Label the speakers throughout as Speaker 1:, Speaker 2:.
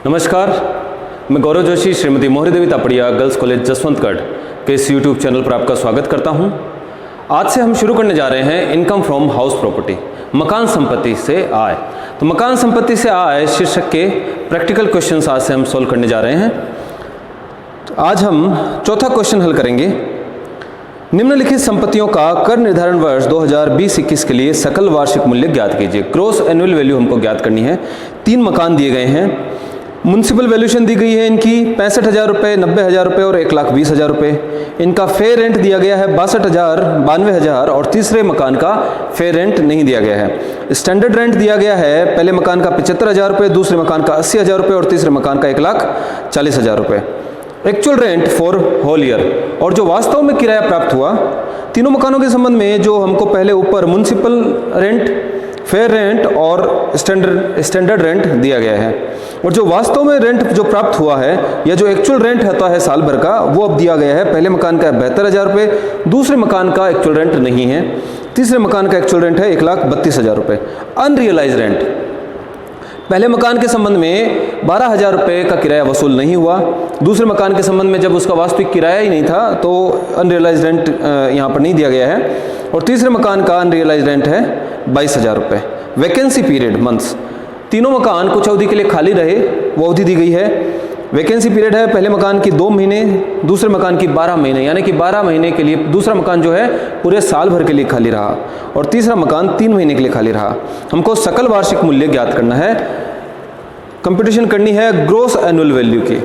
Speaker 1: नमस्कार, मैं गौरव जोशी श्रीमती मोहरी देवी तापड़िया गर्ल्स कॉलेज जसवंतगढ़ के इस यूट्यूब चैनल पर आपका स्वागत करता हूं। आज से हम शुरू करने जा रहे हैं इनकम फ्रॉम हाउस प्रॉपर्टी, मकान संपत्ति से आय। तो मकान संपत्ति से आय शीर्षक के प्रैक्टिकल क्वेश्चंस आज से हम सोल्व करने जा रहे हैं। तो आज हम चौथा क्वेश्चन हल करेंगे। निम्नलिखित संपत्तियों का कर निर्धारण वर्ष 2020-21 के लिए सकल वार्षिक मूल्य ज्ञात कीजिए। ग्रॉस एनुअल वैल्यू हमको ज्ञात करनी है। 3 मकान दिए गए हैं। म्युनिसिपल वैल्यूशन दी गई है इनकी 65,000 रुपये, 90,000 रुपये और 1,20,000 रुपये। इनका फेयर रेंट दिया गया है 62,000, 92,000 और तीसरे मकान का फेयर रेंट नहीं दिया गया है। स्टैंडर्ड रेंट दिया गया है पहले मकान का 75,000 रुपये, दूसरे मकान का 80,000 रुपये और तीसरे मकान का 1,40,000 रुपये। Actual rent for whole year, और जो वास्तव में किराया प्राप्त हुआ तीनों मकानों के संबंध में जो हमको पहले ऊपर म्युनिसिपल रेंट, फेयर रेंट और स्टैंडर्ड रेंट दिया गया है, और जो वास्तव में रेंट जो प्राप्त हुआ है या जो एक्चुअल रेंट होता है साल भर का वो अब दिया गया है। पहले मकान का 72,000 रुपये, दूसरे मकान का एक्चुअल रेंट नहीं है, तीसरे मकान का एक्चुअल रेंट है 1,32,000 रुपये। अनरियलाइज रेंट, पहले मकान के संबंध में 12,000 रुपये का किराया वसूल नहीं हुआ, दूसरे मकान के संबंध में जब उसका वास्तविक किराया ही नहीं था तो अनरियलाइज रेंट यहाँ पर नहीं दिया गया है, और तीसरे मकान का अनरियलाइज रेंट है 22,000 रुपये। वैकेंसी पीरियड मंथ्स, तीनों मकान कुछ अवधि के लिए खाली रहे वो अवधि दी गई है। वैकेंसी पीरियड है पहले मकान की 2 महीने, दूसरे मकान की 12 महीने, यानी कि 12 महीने के लिए दूसरा मकान जो है पूरे साल भर के लिए खाली रहा, और तीसरा मकान 3 महीने के लिए खाली रहा। हमको सकल वार्षिक मूल्य ज्ञात करना है, कंप्यूटेशन करनी है ग्रॉस एनुअल वैल्यू की।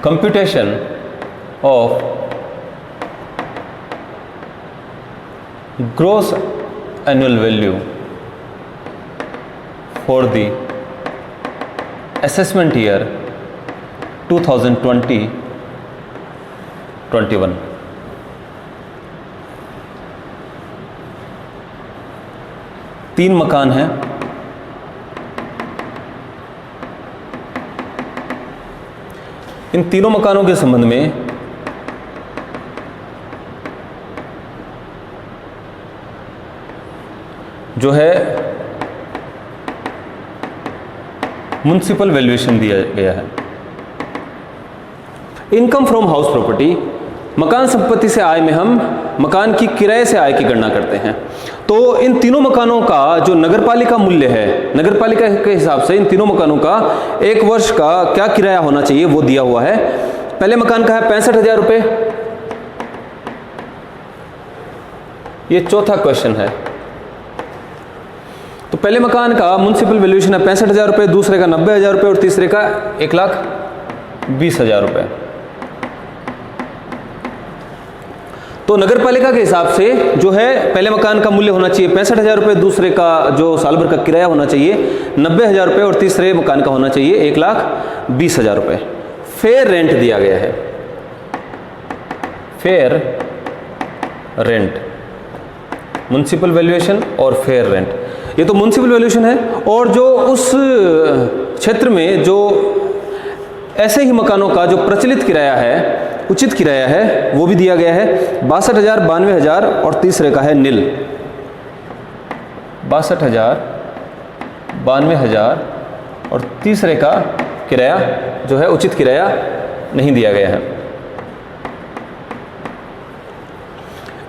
Speaker 1: Computation of gross annual value for the assessment year 2020-21। तीन मकान हैं। इन तीनों मकानों के संबंध में जो है म्युनिसिपल वैल्यूएशन दिया गया है। इनकम फ्रॉम हाउस प्रॉपर्टी, मकान संपत्ति से आय में हम मकान की किराए से आय की गणना करते हैं। तो इन तीनों मकानों का जो नगरपालिका मूल्य है, नगरपालिका के हिसाब से इन तीनों मकानों का एक वर्ष का क्या किराया होना चाहिए वो दिया हुआ है। पहले मकान का है 65,000 रुपये, ये चौथा क्वेश्चन है। तो पहले मकान का म्युनिसिपल वैल्यूएशन है 65,000 रुपये, दूसरे का 90,000 रुपये और तीसरे का 1,20,000 रुपये। तो नगरपालिका के हिसाब से जो है पहले मकान का मूल्य होना चाहिए 65,000 रुपये, दूसरे का जो साल भर का किराया होना चाहिए 90,000 रुपये और तीसरे मकान का होना चाहिए 1,20,000 रुपये। फेयर रेंट दिया गया है, फेयर रेंट, म्युनिसिपल वैल्यूएशन और फेयर रेंट, ये तो म्युनिसिपल वैल्यूएशन है। और जो उस क्षेत्र में जो ऐसे ही मकानों का जो प्रचलित किराया है, उचित किराया है, वो भी दिया गया है 62,000, 92,000 और तीसरे का है नील। 62,000, 92,000 और तीसरे का किराया जो है उचित किराया नहीं दिया गया है।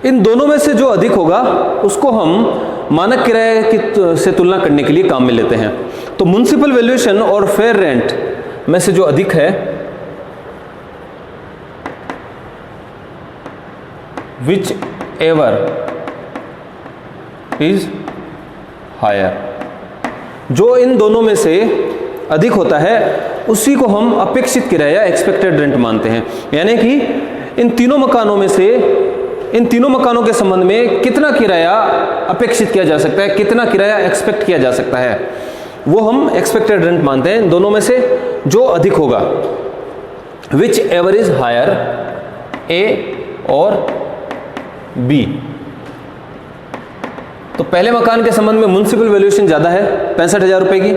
Speaker 1: इन दोनों में से जो अधिक होगा उसको हम मानक किराए की से तुलना करने के लिए काम में लेते हैं। तो म्युनिसिपल वैल्यूएशन और फेयर रेंट में से जो अधिक है, विच एवर इज हायर, जो इन दोनों में से अधिक होता है उसी को हम अपेक्षित किराया, एक्सपेक्टेड रेंट मानते हैं। यानी कि इन तीनों मकानों में से, इन तीनों मकानों के संबंध में कितना किराया अपेक्षित किया जा सकता है, कितना किराया एक्सपेक्ट किया जा सकता है, वो हम एक्सपेक्टेड रेंट मानते हैं। दोनों में से जो अधिक होगा, which ever is higher, A और बी। तो पहले मकान के संबंध में म्युनिसिपल वैल्यूएशन ज़्यादा है 65,000 रुपये की,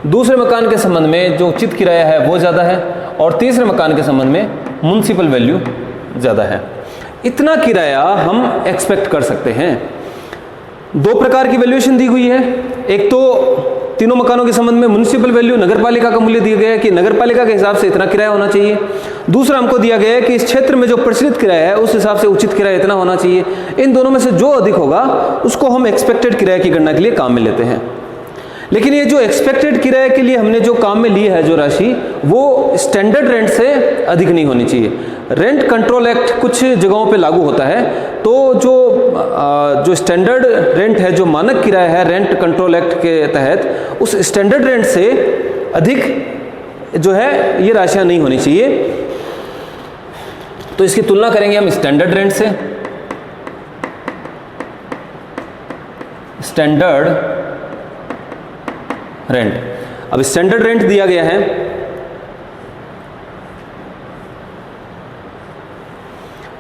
Speaker 1: दूसरे मकान के संबंध में जो उचित किराया है वो ज़्यादा है, और तीसरे मकान के संबंध में म्युनिसिपल वैल्यू ज़्यादा है। इतना किराया हम एक्सपेक्ट कर सकते हैं। दो प्रकार की वैल्यूएशन दी हुई है। एक तो तीनों मकानों के संबंध में म्युनिसिपल वैल्यू, नगरपालिका का मूल्य दिया गया है कि नगरपालिका के हिसाब से इतना किराया होना चाहिए। दूसरा हमको दिया गया है कि इस क्षेत्र में जो प्रचलित किराया है उस हिसाब से उचित किराया इतना होना चाहिए। इन दोनों में से जो अधिक होगा उसको हम एक्सपेक्टेड किराया की गणना के लिए काम में लेते हैं। लेकिन ये जो एक्सपेक्टेड किराए के लिए हमने जो काम में ली है जो राशि, वो स्टैंडर्ड रेंट से अधिक नहीं होनी चाहिए। रेंट कंट्रोल एक्ट कुछ जगहों पे लागू होता है, तो जो स्टैंडर्ड रेंट है, जो मानक किराया है रेंट कंट्रोल एक्ट के तहत, उस स्टैंडर्ड रेंट से अधिक जो है ये राशियां नहीं होनी चाहिए। तो इसकी तुलना करेंगे हम स्टैंडर्ड रेंट से। स्टैंडर्ड रेंट, अब स्टैंडर्ड रेंट दिया गया है,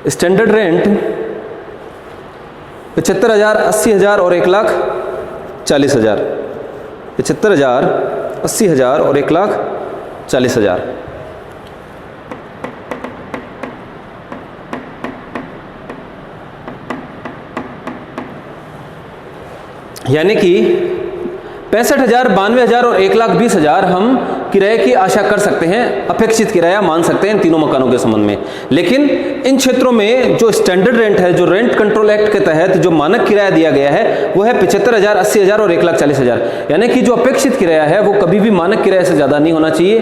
Speaker 1: स्टैंडर्ड रेंट 75,000, 80,000 और 1,40,000। 75,000, 80,000 और 1,40,000। यानी कि 65,000, 92,000 और 1,20,000 हम किराए की आशा कर सकते हैं, अपेक्षित किराया मान सकते हैं इन तीनों मकानों के संबंध में। लेकिन इन क्षेत्रों में जो स्टैंडर्ड रेंट है, जो रेंट कंट्रोल एक्ट के तहत जो मानक किराया दिया गया है, वो है 75,000, 80,000 और 1,40,000। यानी कि जो अपेक्षित किराया है वो कभी भी मानक किराए से ज़्यादा नहीं होना चाहिए।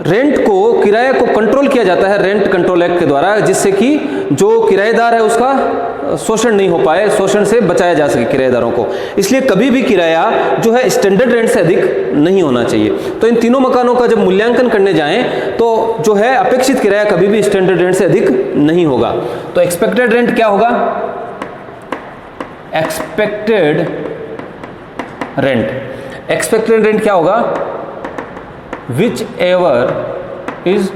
Speaker 1: रेंट को, किराए को कंट्रोल किया जाता है रेंट कंट्रोल एक्ट के द्वारा, जिससे कि जो किराएदार है उसका शोषण नहीं हो पाए, शोषण से बचाया जा सके किराएदारों को। इसलिए कभी भी किराया जो है स्टैंडर्ड रेंट से अधिक नहीं होना चाहिए। तो इन तीनों मकानों का जब मूल्यांकन करने जाएं तो जो है अपेक्षित किराया कभी भी स्टैंडर्ड रेंट से अधिक नहीं होगा। तो एक्सपेक्टेड रेंट क्या होगा? एक्सपेक्टेड रेंट क्या होगा? विच एवर इज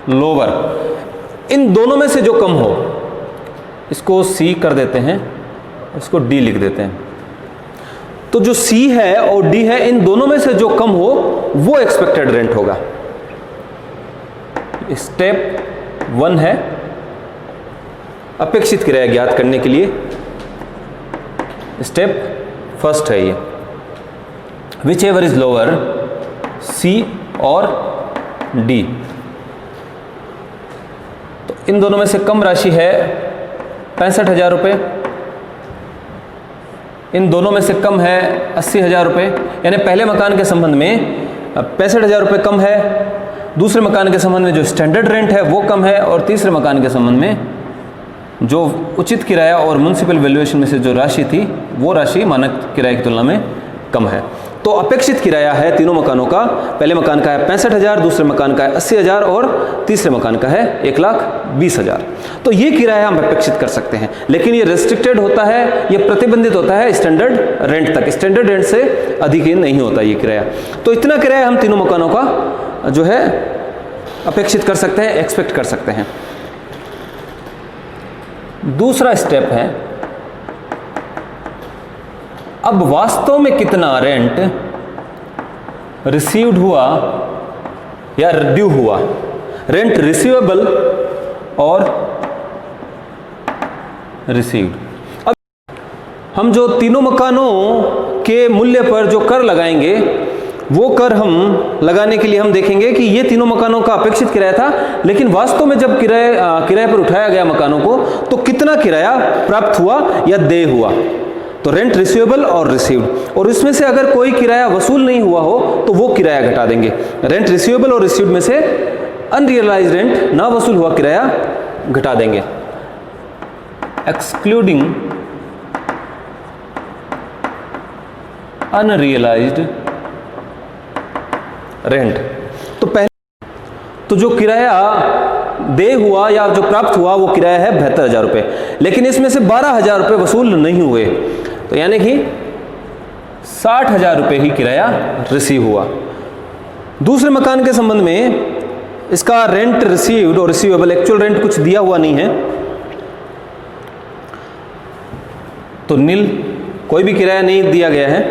Speaker 1: लोअर, इन दोनों में से जो कम हो, इसको सी कर देते हैं, इसको डी लिख देते हैं। तो जो सी है और डी है, इन दोनों में से जो कम हो वो एक्सपेक्टेड रेंट होगा। स्टेप 1 है अपेक्षित किराया ज्ञात करने के लिए, स्टेप 1 है ये, विच एवर इज लोअर, सी और डी। तो इन दोनों में से कम राशि है 65,000 रुपये, इन दोनों में से कम है 80,000 रुपये। यानी पहले मकान के संबंध में 65,000 रुपये कम है, दूसरे मकान के संबंध में जो स्टैंडर्ड रेंट है वो कम है, और तीसरे मकान के संबंध में जो उचित किराया और म्युनिसिपल वैल्यूएशन में से जो राशि थी वो राशि मानक किराए की तुलना में कम है। तो अपेक्षित किराया है तीनों मकानों का, पहले मकान का है 65,000, दूसरे मकान का है 80,000 और तीसरे मकान का है 1,20,000। तो ये किराया हम अपेक्षित कर सकते हैं, लेकिन ये रेस्ट्रिक्टेड होता है, ये प्रतिबंधित होता है स्टैंडर्ड रेंट तक। स्टैंडर्ड रेंट से अधिक ही नहीं होता ये किराया। तो इतना किराया हम तीनों मकानों का जो है अपेक्षित कर सकते हैं, एक्सपेक्ट कर सकते हैं। दूसरा स्टेप है, अब वास्तव में कितना रेंट रिसीव्ड हुआ या ड्यू हुआ, रेंट रिसीवेबल और रिसीव्ड। अब हम जो तीनों मकानों के मूल्य पर जो कर लगाएंगे, वो कर हम लगाने के लिए हम देखेंगे कि ये तीनों मकानों का अपेक्षित किराया था, लेकिन वास्तव में जब किराए पर उठाया गया मकानों को, तो कितना किराया प्राप्त हुआ या देय हुआ। तो रेंट रिसीवेबल और रिसीव्ड, और इसमें से अगर कोई किराया वसूल नहीं हुआ हो तो वो किराया घटा देंगे। रेंट रिसीवेबल और रिसीव्ड में से अनरियलाइज्ड रेंट, ना वसूल हुआ किराया घटा देंगे। Excluding unrealised rent. तो पहले तो जो किराया देय हुआ या जो प्राप्त हुआ वो किराया है 72,000 रुपये, लेकिन इसमें से 12,000 रुपये वसूल नहीं हुए, तो यानी कि 60,000 रुपये ही किराया रिसीव हुआ। दूसरे मकान के संबंध में इसका रेंट रिसीव्ड और रिसीवेबल, एक्चुअल रेंट कुछ दिया हुआ नहीं है, तो नील, कोई भी किराया नहीं दिया गया है,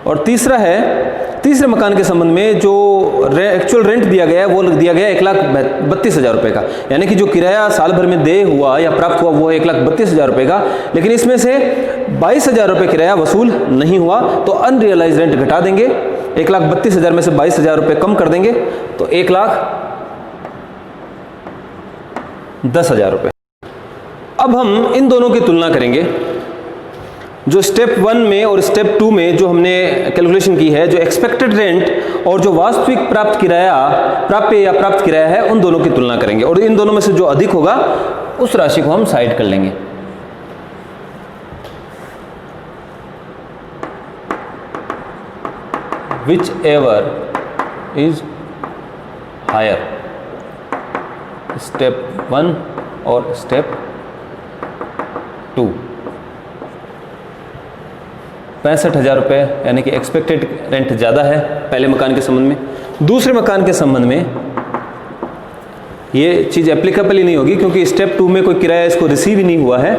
Speaker 1: और तीसरे मकान के संबंध में जो एक्चुअल रेंट दिया गया है वो दिया गया 1,32,000 रुपये का, यानी कि जो किराया साल भर में देय हुआ या प्राप्त हुआ वो है 1,32,000 रुपये का, लेकिन इसमें से 22,000 रुपये किराया वसूल नहीं हुआ, तो अनरियलाइज रेंट घटा देंगे। 1,32,000 में से 22,000 रुपये कम कर देंगे तो 1,10,000 रुपये। अब हम इन दोनों की तुलना करेंगे। जो स्टेप 1 में और स्टेप 2 में जो हमने कैलकुलेशन की है, जो एक्सपेक्टेड रेंट और जो वास्तविक प्राप्त किराया है, उन दोनों की तुलना करेंगे और इन दोनों में से जो अधिक होगा उस राशि को हम साइड कर लेंगे। Whichever is higher, step 1 और स्टेप 2। 65,000 रुपये यानी कि एक्सपेक्टेड रेंट ज़्यादा है पहले मकान के संबंध में। दूसरे मकान के संबंध में ये चीज़ एप्लीकेबल ही नहीं होगी, क्योंकि स्टेप 2 में कोई किराया इसको रिसीव ही नहीं हुआ है,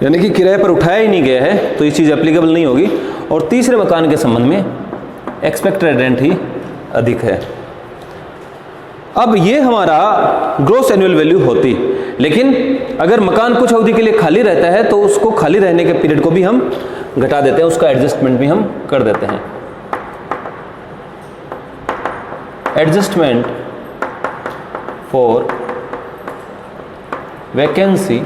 Speaker 1: यानी कि किराए पर उठाया ही नहीं गया है, तो ये चीज़ एप्लीकेबल नहीं होगी। और तीसरे मकान के संबंध में एक्सपेक्टेड रेंट ही अधिक है। अब ये हमारा ग्रॉस एनुअल वैल्यू होती, लेकिन अगर मकान कुछ अवधि के लिए खाली रहता है तो उसको खाली रहने के पीरियड को भी हम घटा देते हैं, उसका एडजस्टमेंट भी हम कर देते हैं। Adjustment for vacancy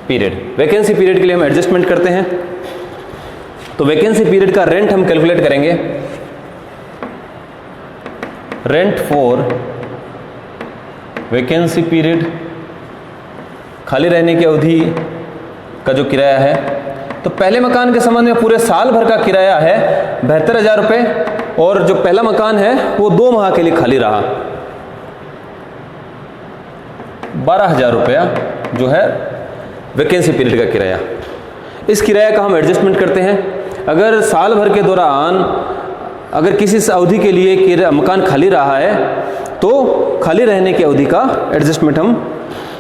Speaker 1: period, vacancy period के लिए हम एडजस्टमेंट करते हैं। तो वैकेंसी पीरियड का रेंट हम कैलकुलेट करेंगे। रेंट फॉर वैकेंसी पीरियड, खाली रहने की अवधि का जो किराया है, तो पहले मकान के संबंध में पूरे साल भर का किराया है 72,000 रुपये, और जो पहला मकान है वो 2 माह के लिए खाली रहा, 12,000 रुपया जो है वैकेंसी पीरियड का किराया। इस किराया का हम एडजस्टमेंट करते हैं। अगर साल भर के दौरान अगर किसी अवधि के लिए मकान खाली रहा है तो खाली रहने की अवधि का एडजस्टमेंट हम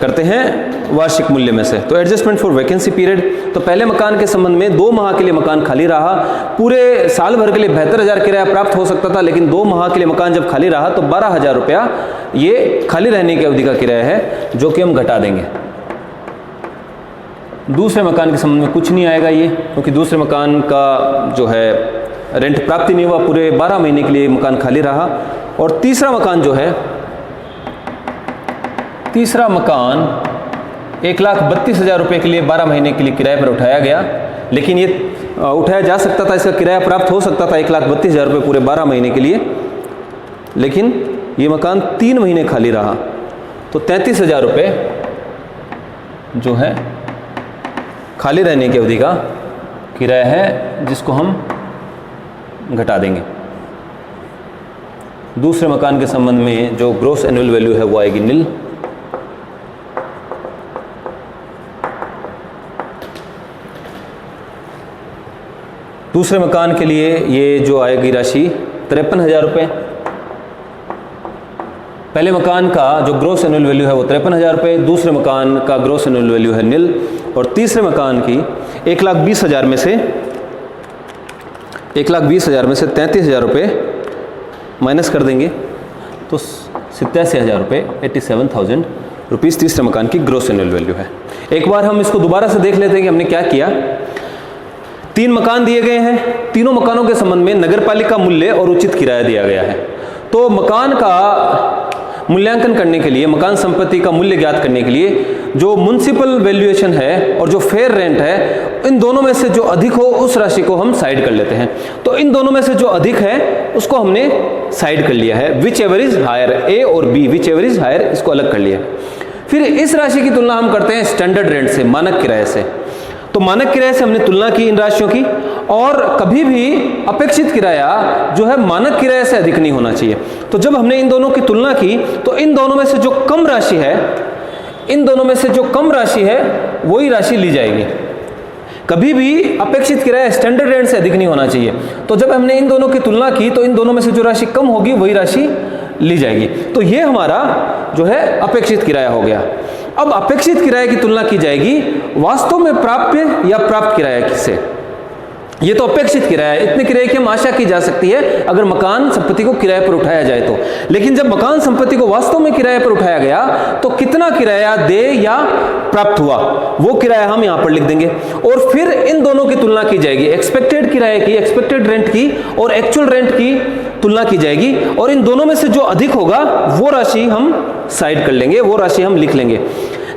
Speaker 1: करते हैं वार्षिक मूल्य में से। तो एडजस्टमेंट फॉर वैकेंसी पीरियड, तो पहले मकान के संबंध में 2 माह के लिए मकान खाली रहा, पूरे साल भर के लिए 72,000 किराया प्राप्त हो सकता था, लेकिन 2 माह के लिए मकान जब खाली रहा तो 12,000 रुपया ये खाली रहने की अवधि का किराया है, जो कि हम घटा देंगे। दूसरे मकान के संबंध में कुछ नहीं आएगा ये, क्योंकि दूसरे मकान का जो है रेंट प्राप्ति नहीं हुआ, पूरे 12 महीने के लिए मकान खाली रहा। और तीसरा मकान जो है, तीसरा मकान 1,32,000 रुपये के लिए 12 महीने के लिए किराए पर उठाया गया, लेकिन ये उठाया जा सकता था, इसका किराया प्राप्त हो सकता था 1,32,000 रुपये पूरे 12 महीने के लिए, लेकिन ये मकान 3 महीने खाली रहा, तो 33,000 रुपये जो है खाली रहने की अवधि का किराया है, जिसको हम घटा देंगे। दूसरे मकान के संबंध में जो ग्रॉस एनुअल वैल्यू है वो आएगी नील। दूसरे मकान के लिए ये जो आएगी राशि 53,000 रुपये। पहले मकान का जो ग्रॉस एनुअल वैल्यू है वो 53,000 रुपये, दूसरे मकान का ग्रॉस एनुअल वैल्यू है नील, और तीसरे मकान की 1,20,000 में से 33,000 रुपये माइनस कर देंगे तो 87,000 रुपये, 87,000 रुपीज़ तीसरे मकान की ग्रॉस एनुअल वैल्यू है। एक बार हम इसको दोबारा से देख लेते हैं कि हमने क्या किया। 3 मकान दिए गए हैं, तीनों मकानों के संबंध में नगरपालिका मूल्य और उचित किराया दिया गया है। तो मकान का मूल्यांकन करने के लिए, मकान संपत्ति का मूल्य ज्ञात करने के लिए जो म्युनिसिपल वैल्यूएशन है और जो फेयर रेंट है, इन दोनों में से जो अधिक हो उस राशि को हम साइड कर लेते हैं। तो इन दोनों में से जो अधिक है उसको हमने साइड कर लिया है, whichever is higher, A और B, whichever is higher, इसको अलग कर लिया। फिर इस राशि की तुलना हम करते हैं स्टैंडर्ड रेंट से, मानक किराए से। तो मानक किराए से हमने तुलना की इन राशियों की, और कभी भी अपेक्षित किराया जो है मानक किराए से अधिक नहीं होना चाहिए। तो जब हमने इन दोनों की तुलना की तो इन दोनों में से जो कम राशि है, इन दोनों में से जो कम राशि है वही राशि ली जाएगी। कभी भी अपेक्षित किराया स्टैंडर्ड रेंट से अधिक नहीं होना चाहिए। तो जब हमने इन दोनों की तुलना की तो इन दोनों में से जो राशि कम होगी वही राशि ली जाएगी। तो ये हमारा जो है अपेक्षित किराया हो गया। अब अपेक्षित किराए की तुलना की जाएगी वास्तव में प्राप्य या प्राप्त किराया से। ये तो अपेक्षित किराया है, इतने किराए की हम आशा की जा सकती है अगर मकान संपत्ति को किराए पर उठाया जाए तो। लेकिन जब मकान संपत्ति को वास्तव में किराए पर उठाया गया तो कितना किराया दे या प्राप्त हुआ वो किराया हम यहां पर लिख देंगे और फिर इन दोनों की तुलना की जाएगी, एक्सपेक्टेड किराए की, एक्सपेक्टेड रेंट की और एक्चुअल रेंट की तुलना की जाएगी और इन दोनों में से जो अधिक होगा वो राशि हम साइड कर लेंगे, वो राशि हम लिख लेंगे।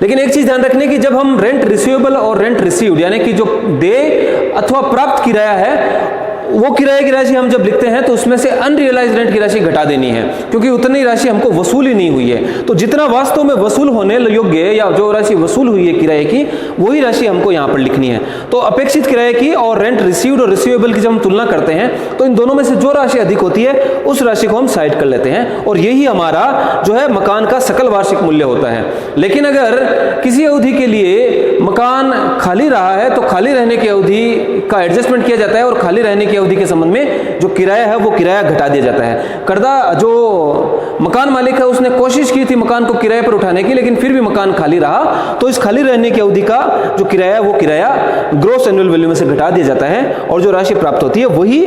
Speaker 1: लेकिन एक चीज ध्यान रखने की, जब हम रेंट रिसीवेबल और रेंट रिसीव्ड यानी कि जो देय अथवा प्राप्त किराया है वो किराए की राशि हम जब लिखते हैं तो उसमें से अनरियलाइज्ड रेंट की राशि घटा देनी है, क्योंकि उतनी राशि हमको वसूल ही नहीं हुई है। तो जितना वास्तव में वसूल होने योग्य या जो राशि वसूल हुई है किराए की वही राशि हमको यहाँ पर लिखनी है। तो अपेक्षित किराए की और रेंट रिसीव्ड और रिसीवेबल की जब हम तुलना करते हैं तो इन दोनों में से जो राशि अधिक होती है उस राशि को हम साइड कर लेते हैं और यही हमारा जो है मकान का सकल वार्षिक मूल्य होता है। लेकिन अगर किसी अवधि के लिए मकान खाली रहा है तो खाली रहने की अवधि का एडजस्टमेंट किया जाता है और खाली रहने की अवधि के संबंध में जो किराया है वो किराया घटा दिया जाता है। कर्जा जो मकान मालिक है उसने कोशिश की थी मकान को किराए पर उठाने की, लेकिन फिर भी मकान खाली रहा तो इस खाली रहने की अवधि का जो किराया है वो किराया ग्रॉस एनुअल वैल्यू में से घटा दिया जाता है और जो राशि प्राप्त होती है वही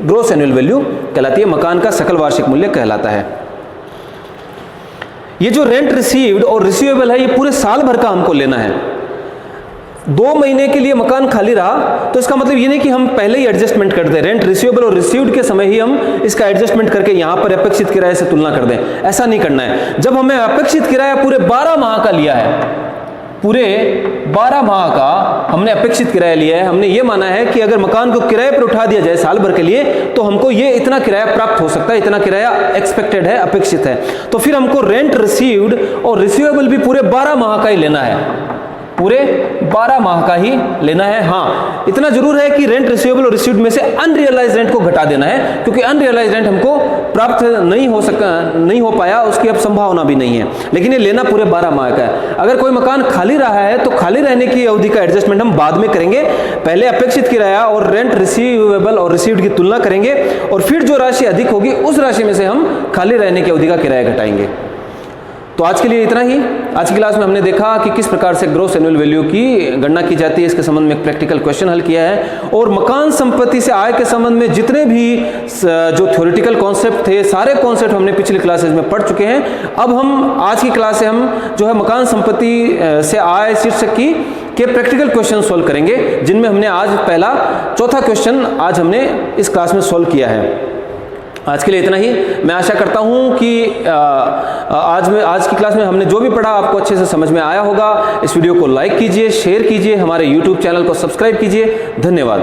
Speaker 1: ग्रॉस एनुअल वैल्यू कहलाती है, मकान का सकल वार्षिक मूल्य कहलाता है। ये जो रेंट रिसीव्ड और रिसीवेबल है ये पूरे साल भर का हमको लेना है। 2 महीने के लिए मकान खाली रहा तो इसका मतलब ये नहीं कि हम पहले ही एडजस्टमेंट कर दें, रेंट रिसीवेबल और रिसीव्ड के समय ही हम इसका एडजस्टमेंट करके यहां पर अपेक्षित किराए से तुलना कर दें, ऐसा नहीं करना है। जब हमें अपेक्षित किराया पूरे 12 माह का लिया है, पूरे 12 माह का हमने अपेक्षित किराया लिया है, हमने ये माना है कि अगर मकान को किराए पर उठा दिया जाए साल भर के लिए तो हमको ये इतना किराया प्राप्त हो सकता है, इतना किराया एक्सपेक्टेड है, अपेक्षित है। तो फिर हमको रेंट रिसीव्ड और रिसीवेबल भी पूरे 12 माह का ही लेना है, पूरे 12 माह का ही लेना है। हाँ, इतना जरूर है कि रेंट रिसीवेबल और रिसीव्ड में से अनरियलाइज्ड रेंट को घटा देना है, क्योंकि अनरियलाइज्ड रेंट हमको प्राप्त नहीं हो पाया, उसकी अब संभावना भी नहीं है। लेकिन ये लेना पूरे 12 माह का है। अगर कोई मकान खाली रहा है तो खाली रहने की अवधि का एडजस्टमेंट हम बाद में करेंगे, पहले अपेक्षित किराया और रेंट रिसीवेबल और रिसीव्ड की तुलना करेंगे और फिर जो राशि अधिक होगी उस राशि में से हम खाली रहने की अवधि का किराया घटाएंगे। तो आज के लिए इतना ही। आज की क्लास में हमने देखा कि किस प्रकार से ग्रॉस एनुअल वैल्यू की गणना की जाती है, इसके संबंध में एक प्रैक्टिकल क्वेश्चन हल किया है और मकान संपत्ति से आय के संबंध में जितने भी जो थ्योरेटिकल कॉन्सेप्ट थे सारे कॉन्सेप्ट हमने पिछली क्लासेज में पढ़ चुके हैं। अब हम आज की क्लास से हम जो है मकान संपत्ति से आय शीर्षक की के प्रैक्टिकल क्वेश्चन सोल्व करेंगे, जिनमें हमने आज पहला चौथा क्वेश्चन आज हमने इस क्लास में सोल्व किया है। आज के लिए इतना ही। मैं आशा करता हूं कि आज की क्लास में हमने जो भी पढ़ा आपको अच्छे से समझ में आया होगा। इस वीडियो को लाइक कीजिए, शेयर कीजिए, हमारे YouTube चैनल को सब्सक्राइब कीजिए। धन्यवाद।